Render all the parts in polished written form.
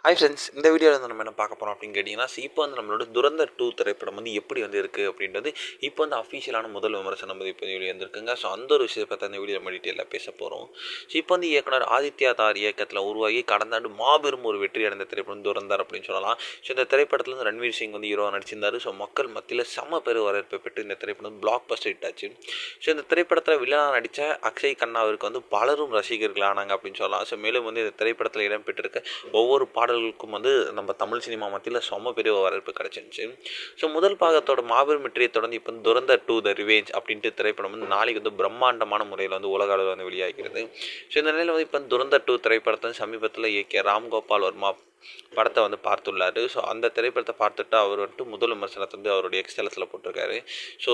Hi friends, இந்த வீடியோவில் வந்து நம்ம என்ன பார்க்க போகிறோம் அப்படின்னு கேட்டிங்கன்னா, இப்போ வந்து நம்மளோட துரந்தர் 2 திரைப்படம் வந்து எப்படி வந்து இருக்குது அப்படின்றது இப்போ வந்து அஃபிஷியலான முதல் விமர்சனம் வந்து இப்போ வெளியே வந்திருக்குங்க. ஸோ அந்த ஒரு விஷயத்தை பற்றி அந்த வீடியோ நம்ம டீட்டெயிலாக பேச போகிறோம். ஸோ இப்போ வந்து இயக்குனர் ஆதித்யா தார் இயக்கத்தில் உருவாகி கடந்த ஆண்டு மாபெரும் ஒரு வெற்றி அடைந்த திரைப்படம் துரந்தர் அப்படின்னு சொல்லலாம். ஸோ இந்த திரைப்படத்தில் வந்து ரன்வீர் சிங் வந்து ஹீரோவாக நடிச்சிருந்தார். ஸோ மக்கள் மத்தியில் செம்ம பெரு வரவேற்பை பெற்று இந்த திரைப்படம் பிளாக் பஸ்டர் ஹிட் ஆச்சு. ஸோ இந்த திரைப்படத்தில் வில்லனாக நடித்த அக்ஷய் கண்ணாவிற்கு வந்து பலரும் ரசிகர்கள் ஆனாங்க அப்படின்னு சொல்லலாம். ஸோ மேலும் வந்து இந்த திரைப்படத்தில் இடம்பெற்றிருக்க ஒவ்வொரு பாடல்களுக்கும் வந்து நம்ம தமிழ் சினிமா மத்தியில் செம்ம பெரிய வரவேற்பு கிடச்சிருந்துச்சு. ஸோ முதல் பாகத்தோட மாபெரும் வெற்றியை தொடர்ந்து இப்போ துரந்தர் 2 த ரிவேஞ்ச் அப்படின்ட்டு திரைப்படம் வந்து நாளைக்கு வந்து பிரம்மாண்டமான முறையில் வந்து உலக அளவில் வந்து வெளியாகிறது. ஸோ இந்த நிலையில் வந்து இப்போ துரந்தர் 2 திரைப்படத்தை சமீபத்தில் இயக்கிய ராம்கோபால் வர்மா படத்தை வந்து பார்த்துள்ளார். ஸோ அந்த திரைப்படத்தை பார்த்துட்டு அவர் வந்துட்டு முதல் விமர்சனத்தை வந்து அவருடைய எக்ஸ்தலத்தில் போட்டிருக்காரு. ஸோ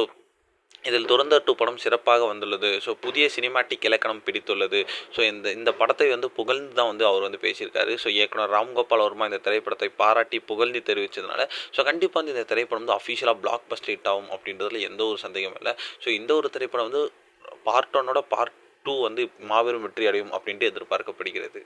இதில் துரந்தர் 2 படம் சிறப்பாக வந்துள்ளது. ஸோ புதிய சினிமாட்டிக் இலக்கணம் பிடித்துள்ளது. ஸோ இந்த படத்தை வந்து புகழ்ந்து தான் வந்து அவர் வந்து பேசியிருக்காரு. ஸோ இயக்குனர் ராம்கோபால் வர்மா இந்த திரைப்படத்தை பாராட்டி புகழ்ந்து தெரிவித்ததுனால ஸோ கண்டிப்பாக வந்து இந்த திரைப்படம் வந்து அஃபிஷியலாக பிளாக் பஸ்டர் ஹிட் ஆகும் அப்படின்றதுல எந்த ஒரு சந்தேகமும் இல்லை. ஸோ இந்த ஒரு திரைப்படம் வந்து பார்ட் 1ஓட பார்ட் 2 வந்து மாபெரும் வெற்றி அடையும் அப்படின்ட்டு எதிர்பார்க்கப்படுகிறது.